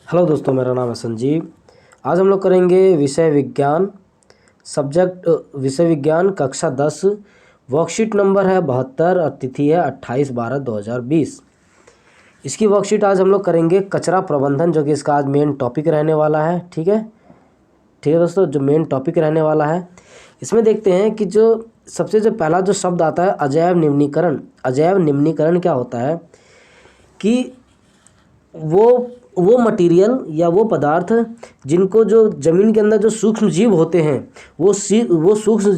Hello दोस्तों, मेरा नाम है संजीव। आज हम लोग करेंगे विषय विज्ञान विषय विज्ञान कक्षा 10। वर्कशीट नंबर है 72 और तिथि है 28/12/2020। इसकी वर्कशीट आज हम लोग करेंगे कचरा प्रबंधन, जो कि इसका आज मेन टॉपिक रहने वाला है। ठीक है दोस्तों, जो मेन टॉपिक रहने वाला है इसमें देखते हैं कि जो सबसे जो पहला जो शब्द आता है अजैव निम्नीकरण। अजैव निम्नीकरण क्या होता है कि वो मटेरियल या वो पदार्थ जिनको जो ज़मीन के अंदर जो सूक्ष्म जीव होते हैं वो सूक्ष्म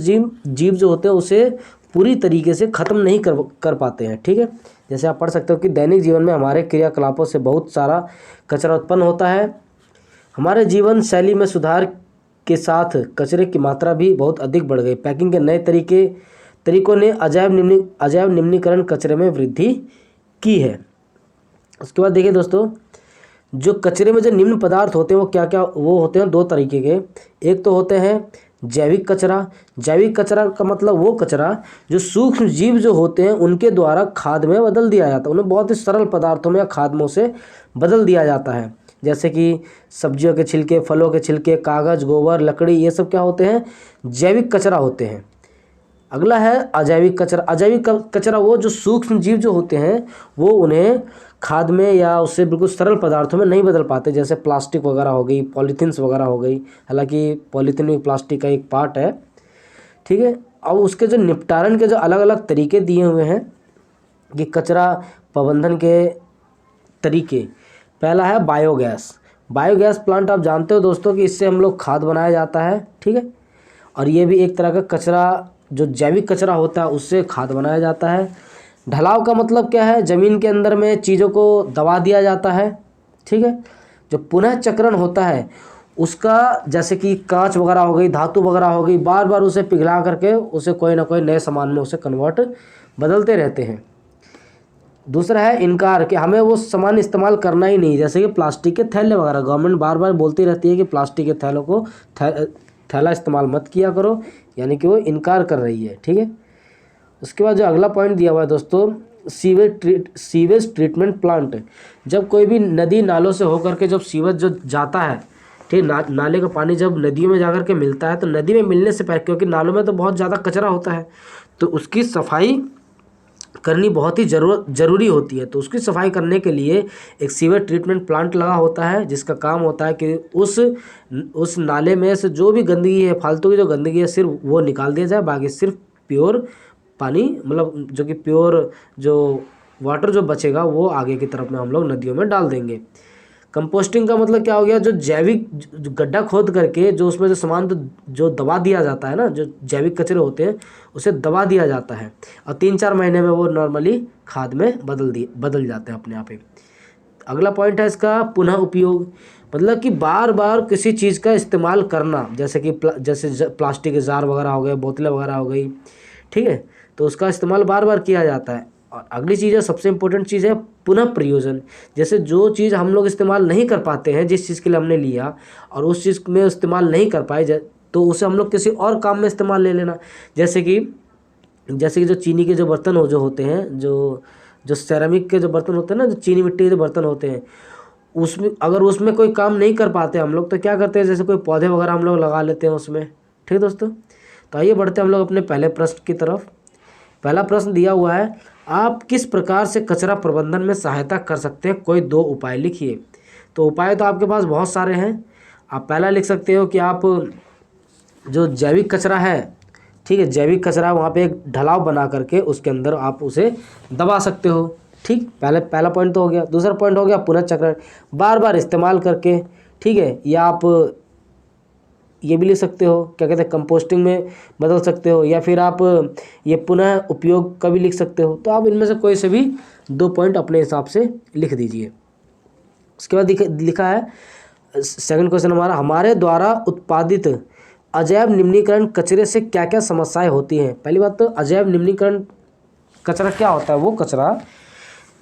जीव जो होते हैं उसे पूरी तरीके से ख़त्म नहीं कर पाते हैं। ठीक है, जैसे आप पढ़ सकते हो कि दैनिक जीवन में हमारे क्रियाकलापों से बहुत सारा कचरा उत्पन्न होता है। हमारे जीवन शैली में सुधार के साथ कचरे की मात्रा भी बहुत अधिक बढ़ गई। पैकिंग के नए तरीकों ने अजैव निम्नीकरण कचरे में वृद्धि की है। उसके बाद देखिए दोस्तों, जो कचरे में जो निम्न पदार्थ होते हैं वो क्या क्या वो होते हैं, दो तरीके के। एक तो होते हैं जैविक कचरा। जैविक कचरा का मतलब वो कचरा जो सूक्ष्म जीव जो होते हैं उनके द्वारा खाद में बदल दिया जाता है। उन्हें बहुत ही सरल पदार्थों में या खाद से बदल दिया जाता है, जैसे कि सब्जियों के छिलके, फलों के छिलके, कागज़, गोबर, लकड़ी, ये सब क्या होते हैं, जैविक कचरा होते हैं। अगला है अजैविक कचरा। अजैविक कचरा वो जो सूक्ष्म जीव जो होते हैं वो उन्हें खाद में या उससे बिल्कुल सरल पदार्थों में नहीं बदल पाते, जैसे प्लास्टिक वगैरह हो गई, पॉलीथीन्स वगैरह हो गई। हालांकि पॉलीथीन भी प्लास्टिक का एक पार्ट है। ठीक है, अब उसके जो निपटारण के जो अलग अलग तरीके दिए हुए हैं कि कचरा प्रबंधन के तरीके। पहला है बायोगैस। बायोगैस प्लांट आप जानते हो दोस्तों कि इससे हम लोग खाद बनाया जाता है। ठीक है, और ये भी एक तरह का कचरा जो जैविक कचरा होता है उससे खाद बनाया जाता है। ढलाव का मतलब क्या है, ज़मीन के अंदर में चीज़ों को दबा दिया जाता है। ठीक है, जो पुनः चक्रण होता है उसका, जैसे कि कांच वगैरह हो गई, धातु वगैरह हो गई, बार बार उसे पिघला करके उसे कोई ना कोई नए सामान में उसे कन्वर्ट बदलते रहते हैं। दूसरा है इनकार, कि हमें वो सामान इस्तेमाल करना ही नहीं, जैसे कि प्लास्टिक के थैले वगैरह। गवर्नमेंट बार बार बोलती रहती है कि प्लास्टिक के थैलों को थैला इस्तेमाल मत किया करो, यानी कि वो इनकार कर रही है। ठीक है, उसके बाद जो अगला पॉइंट दिया हुआ है दोस्तों, सीवेज ट्रीटमेंट प्लांट। जब कोई भी नदी नालों से होकर के जब सीवेज जो जाता है, ठीक, नाले का पानी जब नदियों में जाकर के मिलता है तो नदी में मिलने से पहले, क्योंकि नालों में तो बहुत ज़्यादा कचरा होता है तो उसकी सफाई करनी बहुत ही ज़रूरी होती है। तो उसकी सफाई करने के लिए एक सीवेज ट्रीटमेंट प्लांट लगा होता है, जिसका काम होता है कि उस नाले में से जो भी गंदगी है, फालतू की जो गंदगी है, सिर्फ वो निकाल दिया जाए। बाकी सिर्फ प्योर पानी, मतलब जो कि प्योर जो वाटर जो बचेगा वो आगे की तरफ में हम लोग नदियों में डाल देंगे। कंपोस्टिंग का मतलब क्या हो गया, जो जैविक जो गड्ढा खोद करके जो उसमें जो सामान जो दबा दिया जाता है ना, जो जैविक कचरे होते हैं उसे दबा दिया जाता है और 3-4 महीने में वो नॉर्मली खाद में बदल जाते हैं अपने आप ही। अगला पॉइंट है इसका पुनः उपयोग। मतलब कि बार बार किसी चीज़ का इस्तेमाल करना, जैसे कि प्लास्टिक के जार वगैरह हो गए, बोतलें वगैरह हो गई। ठीक है, तो उसका इस्तेमाल बार बार किया जाता है। और अगली चीज़ है, सबसे इम्पोर्टेंट चीज़ है पुनः प्रयोजन। जैसे जो चीज़ हम लोग इस्तेमाल नहीं कर पाते हैं, जिस चीज़ के लिए हमने लिया और उस चीज़ में इस्तेमाल नहीं कर पाए, तो उसे हम लोग किसी और काम में इस्तेमाल ले लेना। जैसे कि जो चीनी के जो बर्तन जो होते हैं, जो सेरामिक के जो बर्तन होते हैं ना, जो चीनी मिट्टी के जो बर्तन होते हैं, उसमें अगर उसमें कोई काम नहीं कर पाते हम लोग तो क्या करते हैं, जैसे कोई पौधे वगैरह हम लोग लगा लेते हैं उसमें। ठीक है दोस्तों, तो आइए बढ़ते हैं हम लोग अपने पहले प्रश्न की तरफ। पहला प्रश्न दिया हुआ है, आप किस प्रकार से कचरा प्रबंधन में सहायता कर सकते हैं, कोई 2 उपाय लिखिए। तो उपाय तो आपके पास बहुत सारे हैं। आप पहला लिख सकते हो कि आप जो जैविक कचरा है, ठीक है, जैविक कचरा वहाँ पे एक ढलाव बना करके उसके अंदर आप उसे दबा सकते हो। ठीक, पहला पॉइंट तो हो गया। दूसरा पॉइंट हो गया पुनः चक्रण, बार बार इस्तेमाल करके। ठीक है, या आप ये भी लिख सकते हो, क्या कहते हैं, कंपोस्टिंग में बदल सकते हो, या फिर आप ये पुनः उपयोग का भी लिख सकते हो। तो आप इनमें से कोई से भी 2 पॉइंट अपने हिसाब से लिख दीजिए। उसके बाद लिखा है सेकंड क्वेश्चन हमारा, हमारे द्वारा उत्पादित अजैव निम्नीकरण कचरे से क्या क्या समस्याएं होती हैं। पहली बात तो अजैव निम्नीकरण कचरा क्या होता है, वो कचरा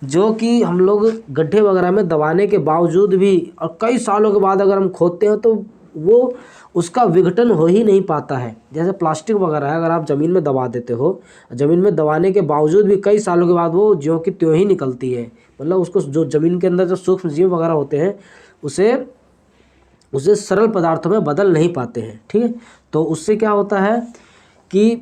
जो कि हम लोग गड्ढे वगैरह में दबाने के बावजूद भी और कई सालों के बाद अगर हम खोदते हैं तो वो उसका विघटन हो ही नहीं पाता है। जैसे प्लास्टिक वगैरह है, अगर आप ज़मीन में दबा देते हो, ज़मीन में दबाने के बावजूद भी कई सालों के बाद वो ज्यों की त्यों ही निकलती है, मतलब उसको जो ज़मीन के अंदर जो सूक्ष्म जीव वगैरह होते हैं उसे सरल पदार्थों में बदल नहीं पाते हैं, ठीक है। तो उससे क्या होता है कि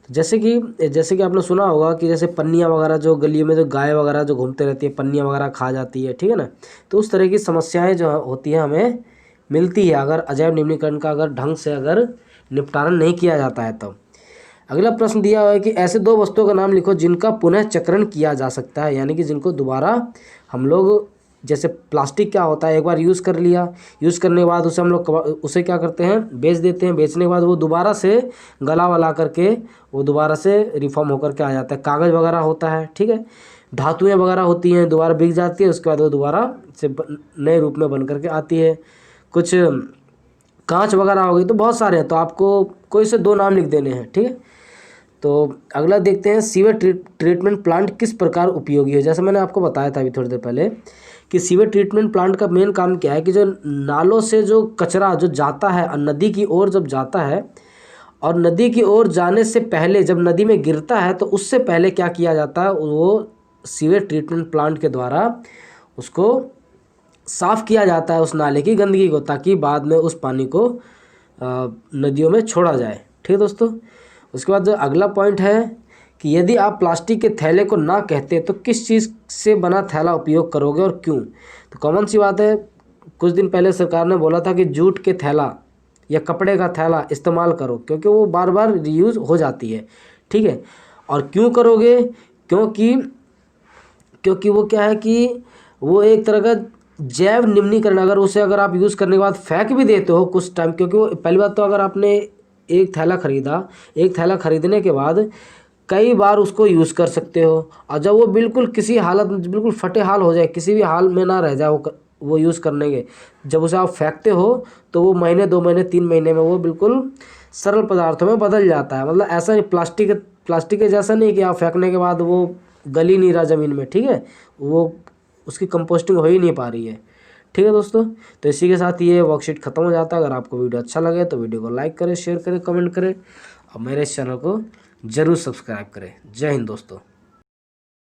जैसे कि आपने सुना होगा कि जैसे पन्नियाँ वगैरह जो गलियों में जो गाय वगैरह जो घूमते रहती है, पन्नियाँ वगैरह खा जाती है, ठीक है ना। तो उस तरह की समस्याएं जो होती हैं हमें मिलती है अगर अजैव निम्नीकरण का अगर ढंग से अगर निपटारा नहीं किया जाता है तब। अगला प्रश्न दिया हुआ है कि ऐसे 2 वस्तुओं का नाम लिखो जिनका पुनः चक्रण किया जा सकता है, यानी कि जिनको दोबारा हम लोग, जैसे प्लास्टिक क्या होता है, एक बार यूज़ कर लिया, यूज़ करने के बाद उसे हम लोग उसे क्या करते हैं, बेच देते हैं। बेचने के बाद वो दोबारा से गला वला करके वो दोबारा से रिफॉर्म होकर के आ जाता है। कागज़ वगैरह होता है, ठीक है, धातुएँ वगैरह होती हैं, दोबारा बिक जाती है, उसके बाद वो दोबारा से नए रूप में बन करके आती है। कुछ कांच वगैरह हो गई, तो बहुत सारे हैं, तो आपको कोई से 2 नाम लिख देने हैं, ठीक है। तो अगला देखते हैं, सीवेज ट्रीटमेंट प्लांट किस प्रकार उपयोगी है। जैसे मैंने आपको बताया था अभी थोड़ी देर पहले कि सीवेज ट्रीटमेंट प्लांट का मेन काम क्या है कि जो नालों से जो कचरा जो जाता है नदी की ओर जब जाता है, और नदी की ओर जाने से पहले जब नदी में गिरता है तो उससे पहले क्या किया जाता है, वो सीवेज ट्रीटमेंट प्लांट के द्वारा उसको साफ़ किया जाता है, उस नाले की गंदगी को, ताकि बाद में उस पानी को नदियों में छोड़ा जाए, ठीक है दोस्तों। उसके बाद जो अगला पॉइंट है कि यदि आप प्लास्टिक के थैले को ना कहते तो किस चीज़ से बना थैला उपयोग करोगे और क्यों। तो कॉमन सी बात है, कुछ दिन पहले सरकार ने बोला था कि जूट के थैला या कपड़े का थैला इस्तेमाल करो, क्योंकि वो बार बार रीयूज़ हो जाती है, ठीक है। और क्यों करोगे, क्योंकि वो क्या है कि वो एक तरह का जैव निम्नीकरण, अगर आप यूज़ करने के बाद फेंक भी देते हो कुछ टाइम, क्योंकि वो पहली बात तो अगर आपने एक थैला खरीदने के बाद कई बार उसको यूज़ कर सकते हो, और जब वो बिल्कुल किसी हालत में बिल्कुल फटे हाल हो जाए, किसी भी हाल में ना रह जाए वो यूज़ करने के, जब उसे आप फेंकते हो तो वो महीने 2 महीने 3 महीने में वो बिल्कुल सरल पदार्थों में बदल जाता है। मतलब ऐसा नहीं, प्लास्टिक के जैसा नहीं कि आप फेंकने के बाद वो गल ही नहीं रहा ज़मीन में, ठीक है, वो उसकी कंपोस्टिंग हो ही नहीं पा रही है, ठीक है दोस्तों। तो इसी के साथ ये वर्कशीट खत्म हो जाता है। अगर आपको वीडियो अच्छा लगे तो वीडियो को लाइक करें, शेयर करें, कमेंट करें, और मेरे इस चैनल को ज़रूर सब्सक्राइब करें। जय हिंद दोस्तों।